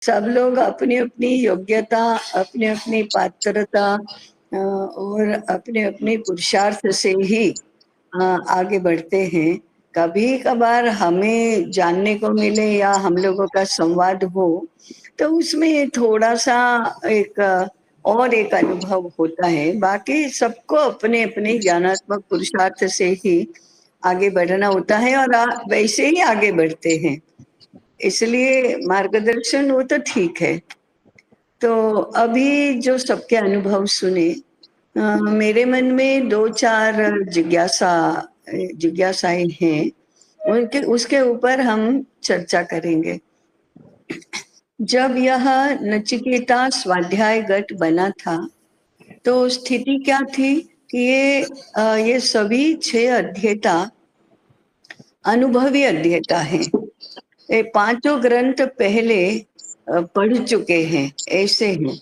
सब लोग अपनी अपनी योग्यता, अपनी अपनी पात्रता और अपने अपने पुरुषार्थ से ही आगे बढ़ते हैं। कभी कभार हमें जानने को मिले या हम लोगों का संवाद हो तो उसमें थोड़ा सा एक और एक अनुभव होता है। बाकी सबको अपने अपने ज्ञानात्मक पुरुषार्थ से ही आगे बढ़ना होता है और वैसे ही आगे बढ़ते हैं। इसलिए मार्गदर्शन वो तो ठीक है। तो अभी जो सबके अनुभव सुने, मेरे मन में 2-4 जिज्ञासाएँ हैं, उनके उसके ऊपर हम चर्चा करेंगे। जब यह नचिकेता स्वाध्याय गट बना था, तो स्थिति क्या थी कि ये सभी 6 अध्येता अनुभवी अध्येता हैं। ये पांचों ग्रंथ पहले पढ़ चुके हैं, ऐसे हैं।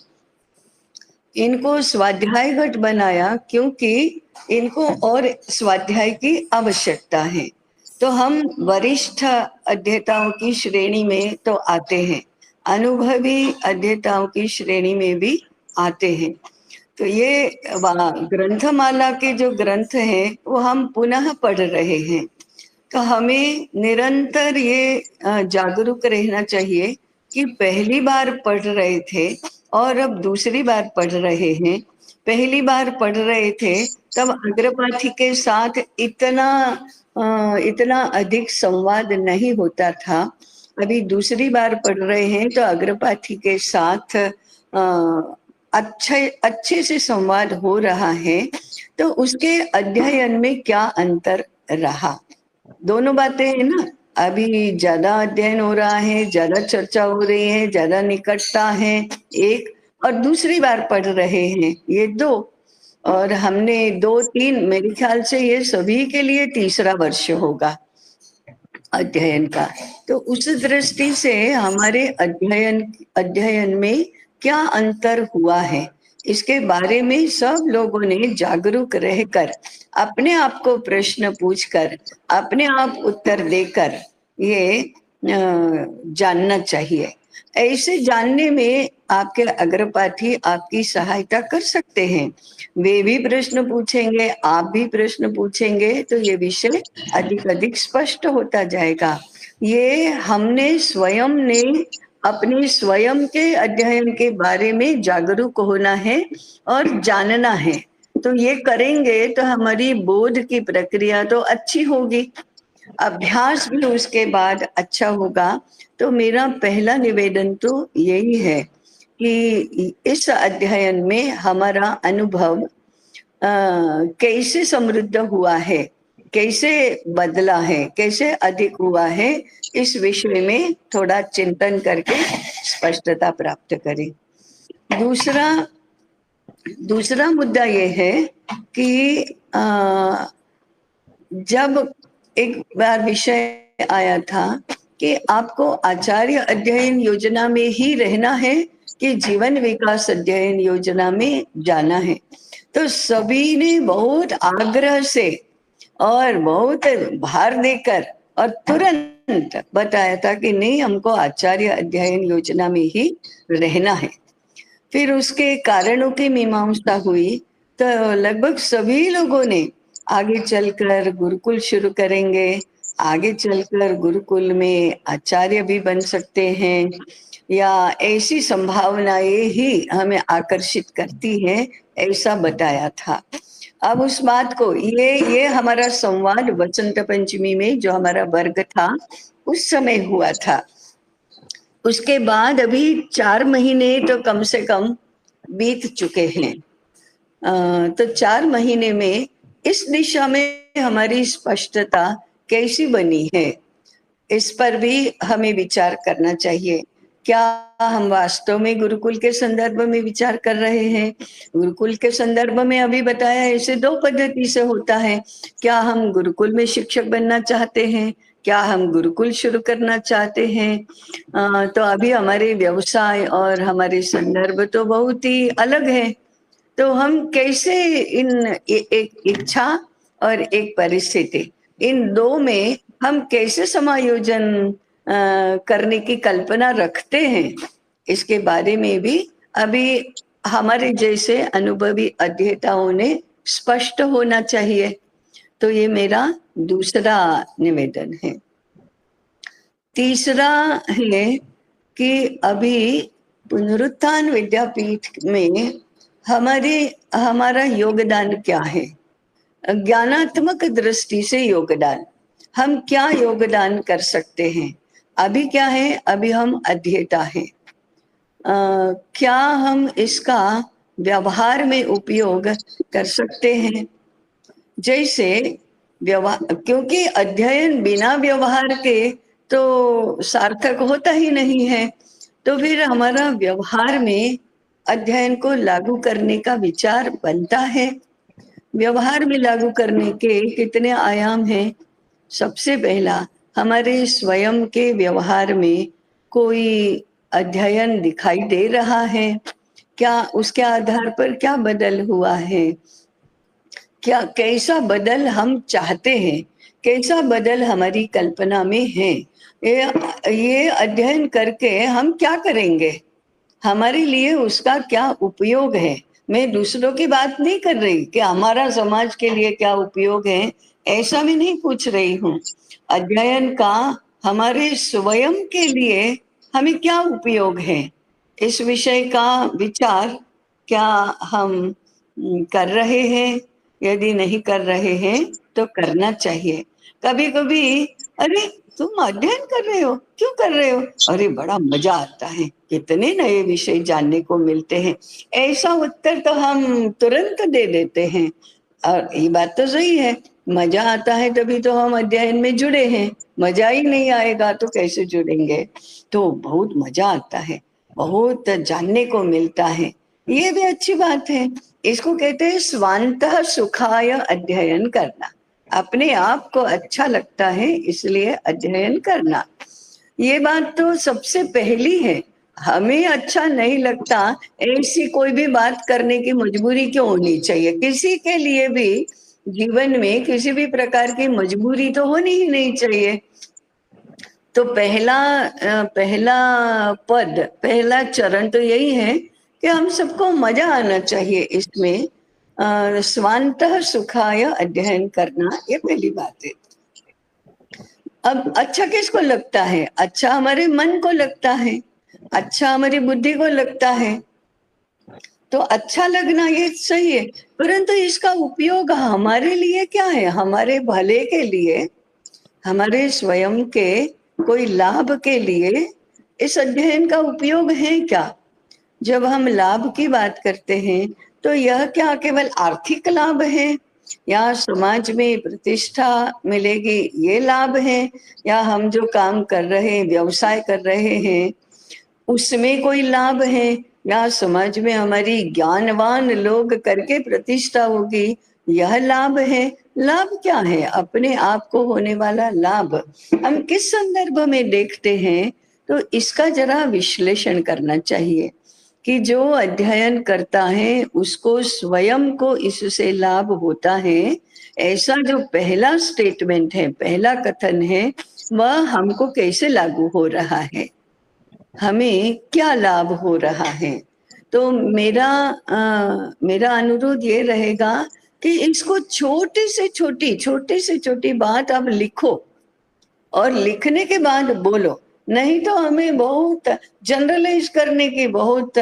इनको स्वाध्याय घट बनाया क्योंकि इनको और स्वाध्याय की आवश्यकता है। तो हम वरिष्ठ अध्येताओं की श्रेणी में तो आते हैं, अनुभवी अध्येताओं की श्रेणी में भी आते हैं। तो ये ग्रंथमाला के जो ग्रंथ हैं वो हम पुनः पढ़ रहे हैं। तो हमें निरंतर ये जागरूक रहना चाहिए कि पहली बार पढ़ रहे थे और अब दूसरी बार पढ़ रहे हैं। पहली बार पढ़ रहे थे तब अग्रपाठी के साथ इतना अधिक संवाद नहीं होता था। अभी दूसरी बार पढ़ रहे हैं तो अग्रपाठी के साथ अच्छे अच्छे से संवाद हो रहा है। तो उसके अध्ययन में क्या अंतर रहा, दोनों बातें हैं ना। अभी ज्यादा अध्ययन हो रहा है, ज्यादा चर्चा हो रही है, ज्यादा निकटता है एक, और दूसरी बार पढ़ रहे हैं, ये दो। और हमने 2-3, मेरे ख्याल से ये सभी के लिए तीसरा वर्ष होगा अध्ययन का। तो उस दृष्टि से हमारे अध्ययन में क्या अंतर हुआ है, इसके बारे में सब लोगों ने जागरूक रहकर अपने आप को प्रश्न पूछकर अपने आप उत्तर देकर ये जानना चाहिए। ऐसे जानने में आपके अग्रपाठी आपकी सहायता कर सकते हैं। वे भी प्रश्न पूछेंगे, आप भी प्रश्न पूछेंगे, तो ये विषय अधिक अधिक स्पष्ट होता जाएगा। ये हमने स्वयं ने अपने स्वयं के अध्ययन के बारे में जागरूक होना है और जानना है। तो ये करेंगे तो हमारी बोध की प्रक्रिया तो अच्छी होगी, अभ्यास भी उसके बाद अच्छा होगा। तो मेरा पहला निवेदन तो यही है कि इस अध्ययन में हमारा अनुभव कैसे समृद्ध हुआ है, कैसे बदला है, कैसे अधिक हुआ है, इस विषय में थोड़ा चिंतन करके स्पष्टता प्राप्त करें। दूसरा मुद्दा ये है कि जब एक बार विषय आया था कि आपको आचार्य अध्ययन योजना में ही रहना है कि जीवन विकास अध्ययन योजना में जाना है, तो सभी ने बहुत आग्रह से और बहुत भार देकर और तुरंत बताया था कि नहीं, हमको आचार्य अध्ययन योजना में ही रहना है। फिर उसके कारणों की मीमांसा हुई तो लगभग सभी लोगों ने आगे चलकर गुरुकुल शुरू करेंगे, आगे चलकर गुरुकुल में आचार्य भी बन सकते हैं, या ऐसी संभावनाएं ही हमें आकर्षित करती हैं, ऐसा बताया था। अब उस बात को ये हमारा संवाद वसंत पंचमी में जो हमारा वर्ग था उस समय हुआ था। उसके बाद अभी 4 महीने तो कम से कम बीत चुके हैं। तो 4 महीने में इस दिशा में हमारी स्पष्टता कैसी बनी है, इस पर भी हमें विचार करना चाहिए। क्या हम वास्तव में गुरुकुल के संदर्भ में विचार कर रहे हैं? गुरुकुल के संदर्भ में अभी बताया ऐसे 2 पद्धति से होता है। क्या हम गुरुकुल में शिक्षक बनना चाहते हैं? क्या हम गुरुकुल शुरू करना चाहते हैं? तो अभी हमारे व्यवसाय और हमारे संदर्भ तो बहुत ही अलग है। तो हम कैसे एक इच्छा और एक परिस्थिति, इन दो में हम कैसे समायोजन करने की कल्पना रखते हैं, इसके बारे में भी अभी हमारे जैसे अनुभवी अध्येताओं ने स्पष्ट होना चाहिए। तो ये मेरा दूसरा निवेदन है। तीसरा है कि अभी पुनरुत्थान विद्यापीठ में हमारा योगदान क्या है? ज्ञानात्मक दृष्टि से योगदान, हम क्या योगदान कर सकते हैं? अभी क्या है? अभी हम अध्येता हैं। क्या हम इसका व्यवहार में उपयोग कर सकते हैं? जैसे व्यवहार, क्योंकि अध्ययन बिना व्यवहार के तो सार्थक होता ही नहीं है। तो फिर हमारा व्यवहार में अध्ययन को लागू करने का विचार बनता है। व्यवहार में लागू करने के कितने आयाम हैं? सबसे पहला, हमारे स्वयं के व्यवहार में कोई अध्ययन दिखाई दे रहा है क्या? उसके आधार पर क्या बदल हुआ है? क्या कैसा बदल हम चाहते हैं? कैसा बदल हमारी कल्पना में है? ये अध्ययन करके हम क्या करेंगे? हमारे लिए उसका क्या उपयोग है? मैं दूसरों की बात नहीं कर रही कि हमारा समाज के लिए क्या उपयोग है, ऐसा मैं नहीं पूछ रही हूँ। अध्ययन का हमारे स्वयं के लिए हमें क्या उपयोग है, इस विषय का विचार क्या हम कर रहे हैं? यदि नहीं कर रहे हैं तो करना चाहिए। कभी कभी, अरे तुम अध्ययन कर रहे हो, क्यों कर रहे हो? अरे बड़ा मजा आता है, कितने नए विषय जानने को मिलते हैं। ऐसा उत्तर तो हम तुरंत दे देते हैं। और ये बात तो सही है, मजा आता है तभी तो हम अध्ययन में जुड़े हैं। मजा ही नहीं आएगा तो कैसे जुड़ेंगे? तो बहुत मजा आता है, बहुत जानने को मिलता है, ये भी अच्छी बात है। इसको कहते हैं स्वांतः सुखाय अध्ययन करना। अपने आप को अच्छा लगता है इसलिए अध्ययन करना। ये बात तो सबसे पहली है। हमें अच्छा नहीं लगता ऐसी कोई भी बात करने की मजबूरी क्यों होनी चाहिए? किसी के लिए भी जीवन में किसी भी प्रकार की मजबूरी तो होनी ही नहीं चाहिए। तो पहला पद, पहला चरण तो यही है कि हम सबको मजा आना चाहिए इसमें। स्वांतः सुखाय अध्ययन करना, ये पहली बात है। अब अच्छा किसको लगता है? अच्छा हमारे मन को लगता है, अच्छा हमारी बुद्धि को लगता है। तो अच्छा लगना ये सही है, परंतु इसका उपयोग हमारे लिए क्या है? हमारे भले के लिए, हमारे स्वयं के कोई लाभ के लिए इस अध्ययन का उपयोग है क्या? जब हम लाभ की बात करते हैं तो यह क्या केवल आर्थिक लाभ है, या समाज में प्रतिष्ठा मिलेगी ये लाभ है, या हम जो काम कर रहे हैं, व्यवसाय कर रहे हैं उसमें कोई लाभ है, या समाज में हमारी ज्ञानवान लोग करके प्रतिष्ठा होगी, यह लाभ है? लाभ क्या है? अपने आप को होने वाला लाभ हम किस संदर्भ में देखते हैं? तो इसका जरा विश्लेषण करना चाहिए कि जो अध्ययन करता है उसको स्वयं को इससे लाभ होता है, ऐसा जो पहला स्टेटमेंट है, पहला कथन है, वह हमको कैसे लागू हो रहा है, हमें क्या लाभ हो रहा है? तो मेरा अनुरोध ये रहेगा कि इसको छोटी से छोटी बात आप लिखो और लिखने के बाद बोलो। नहीं तो हमें बहुत जनरलाइज करने की बहुत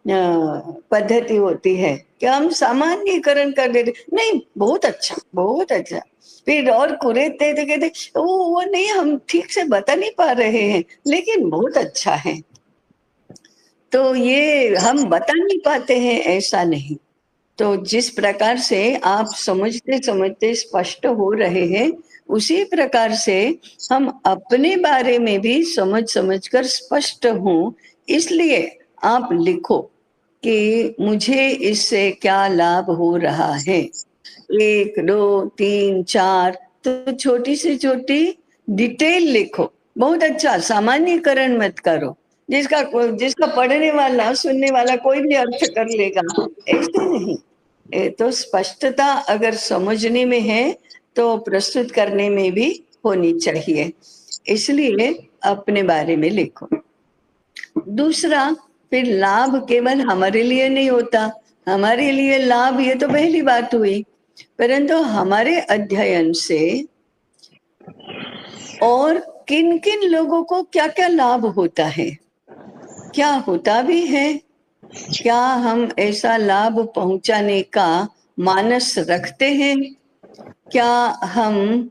पद्धति होती है कि हम सामान्यकरण कर देते, नहीं बहुत अच्छा बहुत अच्छा, फिर और कुरेदते तो कहते वो नहीं, हम ठीक से बता नहीं पा रहे हैं लेकिन बहुत अच्छा है। तो ये हम बता नहीं पाते हैं, ऐसा नहीं। तो जिस प्रकार से आप समझते समझते स्पष्ट हो रहे हैं, उसी प्रकार से हम अपने बारे में भी समझ समझ कर स्पष्ट हों। इसलिए आप लिखो कि मुझे इससे क्या लाभ हो रहा है। 1, 2, 3, 4, तो छोटी से छोटी डिटेल लिखो। बहुत अच्छा, सामान्यकरण मत करो जिसका पढ़ने वाला सुनने वाला कोई भी अर्थ कर लेगा, ऐसे नहीं। तो स्पष्टता अगर समझने में है तो प्रस्तुत करने में भी होनी चाहिए। इसलिए अपने बारे में लिखो। दूसरा, फिर लाभ केवल हमारे लिए नहीं होता। हमारे लिए लाभ ये तो पहली बात हुई, परंतु हमारे अध्ययन से और किन किन लोगों को क्या क्या लाभ होता है, क्या होता भी है, क्या हम ऐसा लाभ पहुंचाने का मानस रखते हैं, क्या हम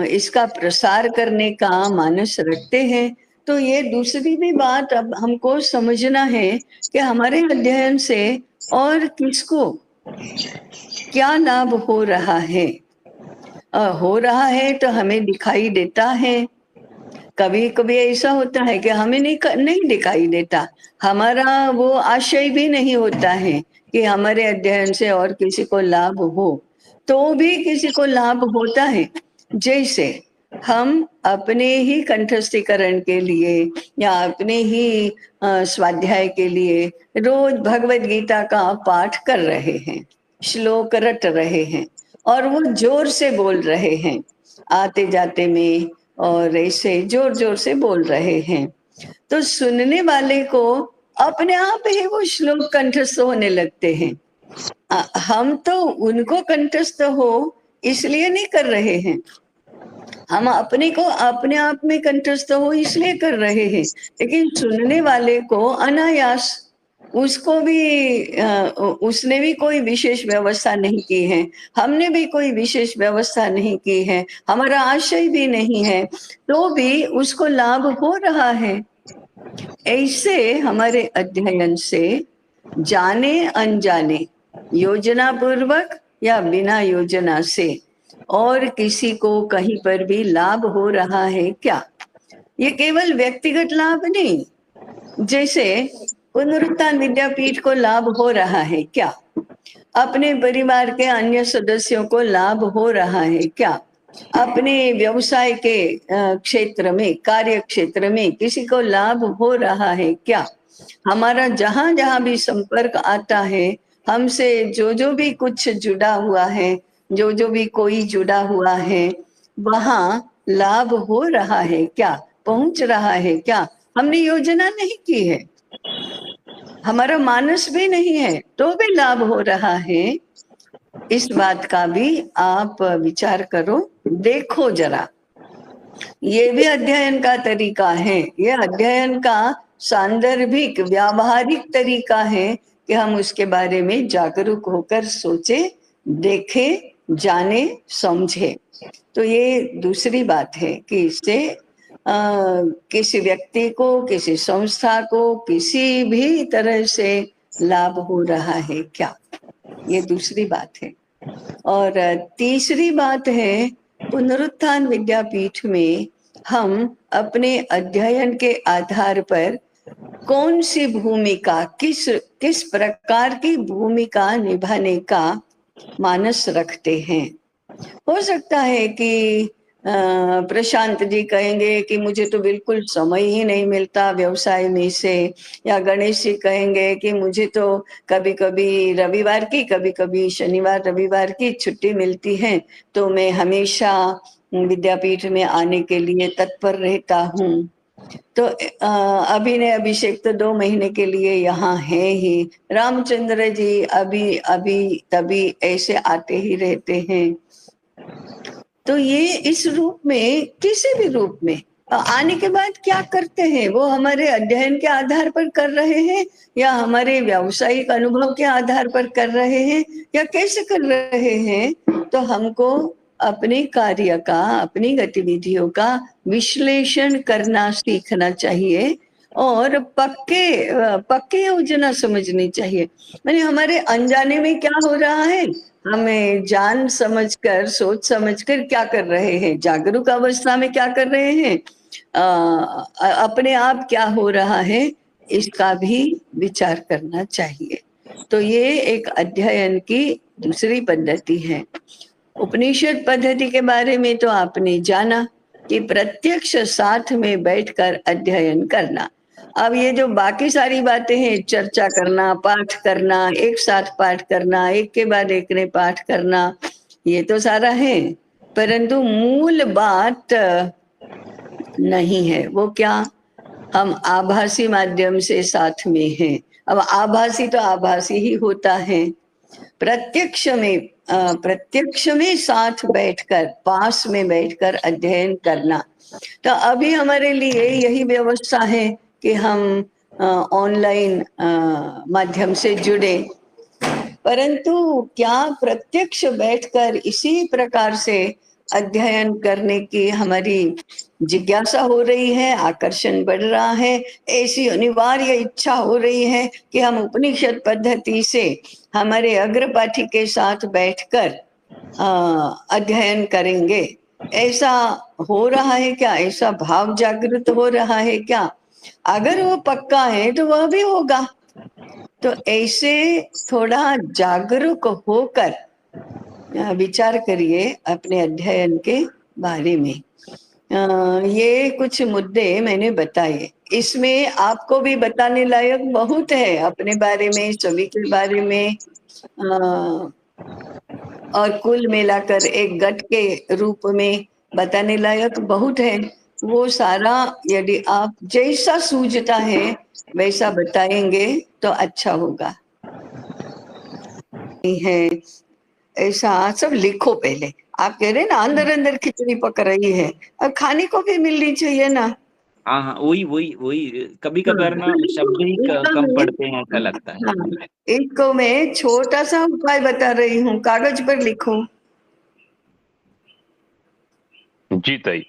इसका प्रसार करने का मानस रखते हैं। तो ये दूसरी भी बात अब हमको समझना है कि हमारे अध्ययन से और किसको क्या लाभ हो रहा है। हो रहा है तो हमें दिखाई देता है, कभी कभी ऐसा होता है कि हमें नहीं दिखाई देता, हमारा वो आशय भी नहीं होता है कि हमारे अध्ययन से और किसी को लाभ हो, तो भी किसी को लाभ होता है। जैसे हम अपने ही कंठस्थीकरण के लिए या अपने ही स्वाध्याय के लिए रोज भगवत गीता का पाठ कर रहे हैं, श्लोक रट रहे हैं और वो जोर से बोल रहे हैं, आते जाते में और ऐसे जोर जोर से बोल रहे हैं, तो सुनने वाले को अपने आप ही वो श्लोक कंठस्थ होने लगते हैं। हम तो उनको कंठस्थ हो इसलिए नहीं कर रहे हैं, हम अपने को अपने आप में कंठस्थ हो इसलिए कर रहे हैं, लेकिन सुनने वाले को अनायास, उसको भी उसने भी कोई विशेष व्यवस्था नहीं की है, हमने भी कोई विशेष व्यवस्था नहीं की है, हमारा आशय भी नहीं है, तो भी उसको लाभ हो रहा है। ऐसे हमारे अध्ययन से जाने अनजाने, योजना पूर्वक या बिना योजना से और किसी को कहीं पर भी लाभ हो रहा है क्या? ये केवल व्यक्तिगत लाभ नहीं, जैसे पुनरुत्थान विद्यापीठ को लाभ हो रहा है क्या? अपने परिवार के अन्य सदस्यों को लाभ हो रहा है क्या? अपने व्यवसाय के क्षेत्र में, कार्य क्षेत्र में किसी को लाभ हो रहा है क्या? हमारा जहां जहां भी संपर्क आता है, हमसे जो जो भी कुछ जुड़ा हुआ है, जो जो भी कोई जुड़ा हुआ है, वहां लाभ हो रहा है क्या, पहुंच रहा है क्या? हमने योजना नहीं की है, हमारा मानस भी नहीं है, तो भी लाभ हो रहा है। इस बात का भी आप विचार करो, देखो जरा। ये भी अध्ययन का तरीका है, ये अध्ययन का सांदर्भिक व्यावहारिक तरीका है कि हम उसके बारे में जागरूक होकर सोचे, देखे, जाने, समझे। तो ये दूसरी बात है कि इससे किसी व्यक्ति को, किसी संस्था को किसी भी तरह से लाभ हो रहा है क्या, ये दूसरी बात है। और तीसरी बात है, पुनरुत्थान विद्यापीठ में हम अपने अध्ययन के आधार पर कौन सी भूमिका, किस किस प्रकार की भूमिका निभाने का मानस रखते हैं। हो सकता है कि प्रशांत जी कहेंगे कि मुझे तो बिल्कुल समय ही नहीं मिलता व्यवसाय में से, या गणेश जी कहेंगे कि मुझे तो कभी कभी रविवार की, कभी कभी शनिवार रविवार की छुट्टी मिलती है, तो मैं हमेशा विद्यापीठ में आने के लिए तत्पर रहता हूँ। तो अभी ने अभिषेक तो 2 महीने के लिए यहाँ है ही, रामचंद्र जी अभी अभी तभी ऐसे आते ही रहते हैं। तो ये इस रूप में, किसी भी रूप में आने के बाद क्या करते हैं, वो हमारे अध्ययन के आधार पर कर रहे हैं या हमारे व्यावसायिक अनुभव के आधार पर कर रहे हैं या कैसे कर रहे हैं, तो हमको अपने कार्य का, अपनी गतिविधियों का विश्लेषण करना सीखना चाहिए और पक्के योजना समझनी चाहिए। माने हमारे अनजाने में क्या हो रहा है, हमें जान समझकर, सोच समझकर क्या कर रहे हैं, जागरूक अवस्था में क्या कर रहे हैं, अपने आप क्या हो रहा है, इसका भी विचार करना चाहिए। तो ये एक अध्ययन की दूसरी पद्धति है। उपनिषद पद्धति के बारे में तो आपने जाना कि प्रत्यक्ष साथ में बैठकर अध्ययन करना। अब ये जो बाकी सारी बातें हैं, चर्चा करना, पाठ करना, एक साथ पाठ करना, एक के बाद एक ने पाठ करना, ये तो सारा है, परंतु मूल बात नहीं है। वो क्या? हम आभासी माध्यम से साथ में हैं। अब आभासी तो आभासी ही होता है, प्रत्यक्ष में साथ बैठकर, पास में बैठकर अध्ययन करना। तो अभी हमारे लिए यही व्यवस्था है कि हम ऑनलाइन माध्यम से जुड़े, परंतु क्या प्रत्यक्ष बैठकर इसी प्रकार से अध्ययन करने की हमारी जिज्ञासा हो रही है, आकर्षण बढ़ रहा है, ऐसी अनिवार्य इच्छा हो रही है कि हम उपनिषद पद्धति से हमारे अग्रपाठी के साथ बैठकर अध्ययन करेंगे, ऐसा हो रहा है क्या? ऐसा भाव जागृत हो रहा है क्या? अगर वो पक्का है तो वह भी होगा। तो ऐसे थोड़ा जागरूक होकर विचार करिए अपने अध्ययन के बारे में। ये कुछ मुद्दे मैंने बताए, इसमें आपको भी बताने लायक बहुत है अपने बारे में, सभी के बारे में, और कुल मिलाकर एक गट के रूप में बताने लायक बहुत है। वो सारा यदि आप जैसा सूझता है वैसा बताएंगे तो अच्छा होगा। है ऐसा सब लिखो पहले। आप कह रहे हैं ना अंदर अंदर खिचड़ी पक रही है, अब खाने को भी मिलनी चाहिए ना। हाँ हाँ, वही वही वही, कभी कभार ना शब्द ही कम पड़ते हैं ऐसा लगता है। हाँ, इसको मैं छोटा सा उपाय बता रही हूँ, कागज पर लिखो। जी ताई।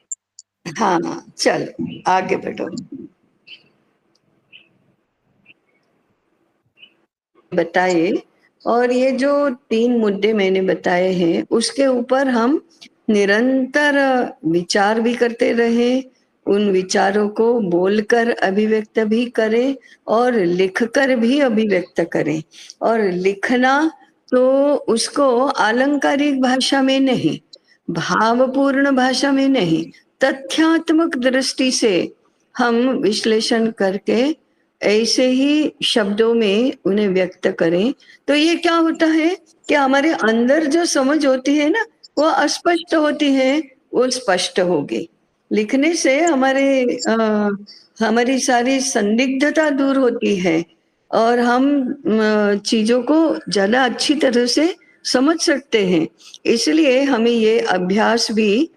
हाँ, चलो आगे बढ़ो। बताए, और ये जो 3 मुद्दे मैंने बताए हैं उसके ऊपर हम निरंतर विचार भी करते रहे, उन विचारों को बोलकर अभिव्यक्त भी करें और लिखकर भी अभिव्यक्त करें। और लिखना तो उसको अलंकारिक भाषा में नहीं, भावपूर्ण भाषा में नहीं, तथ्यात्मक दृष्टि से हम विश्लेषण करके ऐसे ही शब्दों में उन्हें व्यक्त करें। तो ये क्या होता है कि हमारे अंदर जो समझ होती है ना, वो अस्पष्ट होती है, वो स्पष्ट होगी। लिखने से हमारी सारी संदिग्धता दूर होती है और हम चीजों को ज्यादा अच्छी तरह से समझ सकते हैं। इसलिए हमें ये अभ्यास भी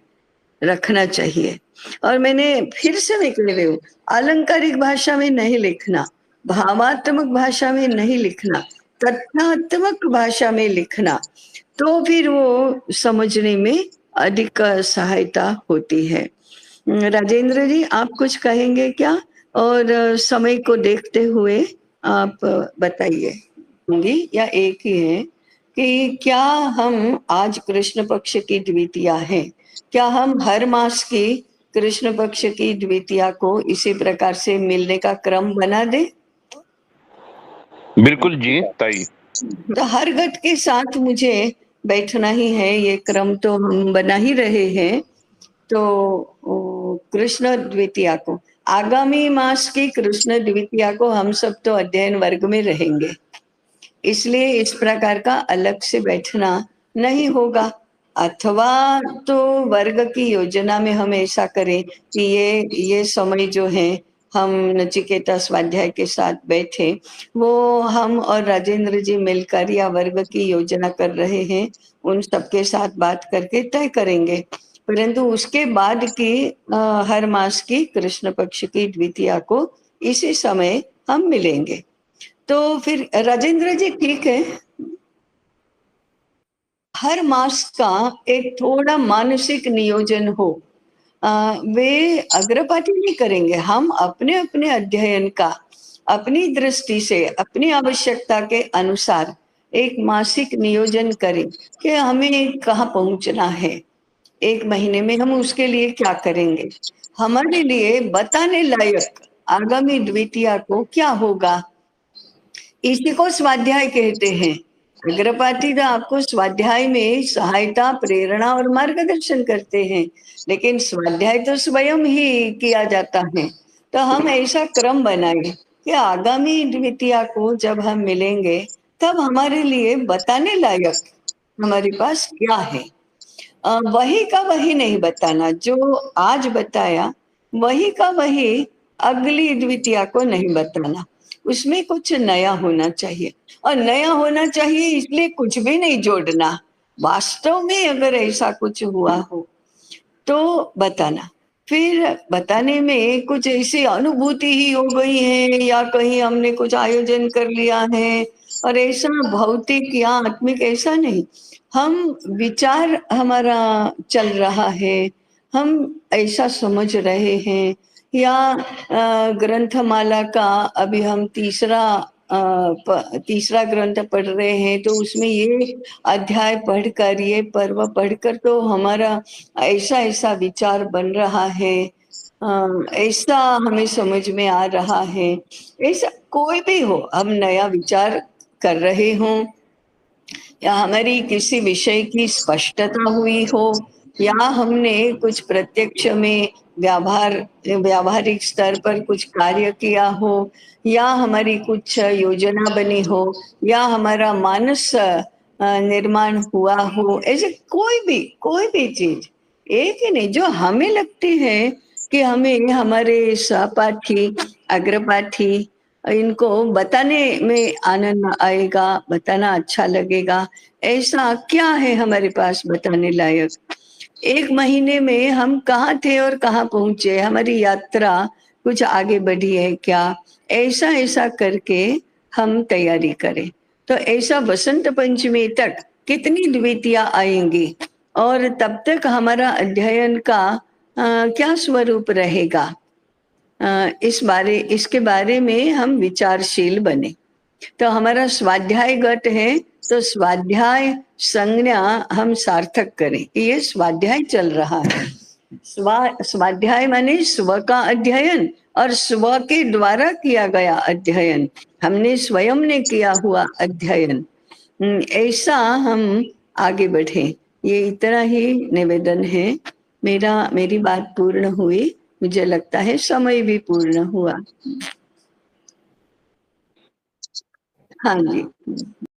रखना चाहिए। और मैंने फिर से मैं कह रही हूँ, अलंकारिक भाषा में नहीं लिखना, भावात्मक भाषा में नहीं लिखना, तथ्यात्मक भाषा में लिखना, तो फिर वो समझने में अधिक सहायता होती है। राजेंद्र जी, आप कुछ कहेंगे क्या? और समय को देखते हुए आप बताइए होंगी या एक ही है कि क्या हम आज कृष्ण पक्ष की द्वितीया है, क्या हम हर मास की कृष्ण पक्ष की द्वितीया को इसी प्रकार से मिलने का क्रम बना दे? बिल्कुल जी ताई। तो हर घट के साथ मुझे बैठना ही है, ये क्रम तो हम बना ही रहे हैं। तो कृष्ण द्वितीया को, आगामी मास की कृष्ण द्वितीया को हम सब तो अध्ययन वर्ग में रहेंगे, इसलिए इस प्रकार का अलग से बैठना नहीं होगा। अथवा तो वर्ग की योजना में हम ऐसा करें कि ये समय जो है हम नचिकेता स्वाध्याय के साथ बैठे, वो हम और राजेंद्र जी मिलकर या वर्ग की योजना कर रहे हैं, उन सबके साथ बात करके तय करेंगे। परंतु उसके बाद की हर मास की कृष्ण पक्ष की द्वितीया को इसी समय हम मिलेंगे। तो फिर राजेंद्र जी ठीक है, हर मास का एक थोड़ा मानसिक नियोजन हो। वे अग्रपाती नहीं करेंगे, हम अपने अपने अध्ययन का अपनी दृष्टि से अपनी आवश्यकता के अनुसार एक मासिक नियोजन करें कि हमें कहाँ पहुंचना है, एक महीने में हम उसके लिए क्या करेंगे, हमारे लिए बताने लायक आगामी द्वितीया को क्या होगा। इसी को स्वाध्याय कहते हैं। अग्रपाती तो आपको स्वाध्याय में सहायता, प्रेरणा और मार्गदर्शन करते हैं, लेकिन स्वाध्याय तो स्वयं ही किया जाता है। तो हम ऐसा क्रम बनाए कि आगामी द्वितीया को जब हम मिलेंगे तब हमारे लिए बताने लायक हमारे पास क्या है। वही का वही नहीं बताना, जो आज बताया वही का वही अगली द्वितीया को नहीं बताना, उसमें कुछ नया होना चाहिए। और नया होना चाहिए इसलिए कुछ भी नहीं जोड़ना, वास्तव में अगर ऐसा कुछ हुआ हो तो बताना। फिर बताने में कुछ ऐसी अनुभूति ही हो गई है या कहीं हमने कुछ आयोजन कर लिया है, और ऐसा भौतिक या आत्मिक ऐसा नहीं, हम विचार हमारा चल रहा है, हम ऐसा समझ रहे हैं, या ग्रंथमाला का अभी हम तीसरा ग्रंथ पढ़ रहे हैं, तो उसमें ये अध्याय पढ़कर, ये पर्व पढ़कर तो हमारा ऐसा ऐसा विचार बन रहा है, ऐसा हमें समझ में आ रहा है। ऐसा कोई भी हो, हम नया विचार कर रहे हों, या हमारी किसी विषय की स्पष्टता हुई हो, या हमने कुछ प्रत्यक्ष में व्यावहारिक स्तर पर कुछ कार्य किया हो, या हमारी कुछ योजना बनी हो, या हमारा मानस निर्माण हुआ हो, ऐसे कोई भी चीज, एक ही नहीं, जो हमें लगती है कि हमें हमारे सहपाठी, अग्रपाठी, इनको बताने में आनंद आएगा, बताना अच्छा लगेगा, ऐसा क्या है हमारे पास बताने लायक। 1 महीने में हम कहाँ थे और कहाँ पहुंचे, हमारी यात्रा कुछ आगे बढ़ी है क्या, ऐसा ऐसा करके हम तैयारी करें। तो ऐसा वसंत पंचमी तक कितनी द्वितीया आएंगी, और तब तक हमारा अध्ययन का क्या स्वरूप रहेगा, इसके बारे में हम विचारशील बने। तो हमारा स्वाध्याय गट है, तो स्वाध्याय संज्ञा हम सार्थक करें, ये स्वाध्याय चल रहा है। स्वाध्याय माने स्व का अध्ययन, और स्व के द्वारा किया गया अध्ययन, हमने स्वयं ने किया हुआ अध्ययन, ऐसा हम आगे बढ़े। ये इतना ही निवेदन है मेरी बात पूर्ण हुई, मुझे लगता है समय भी पूर्ण हुआ। हाँ जी।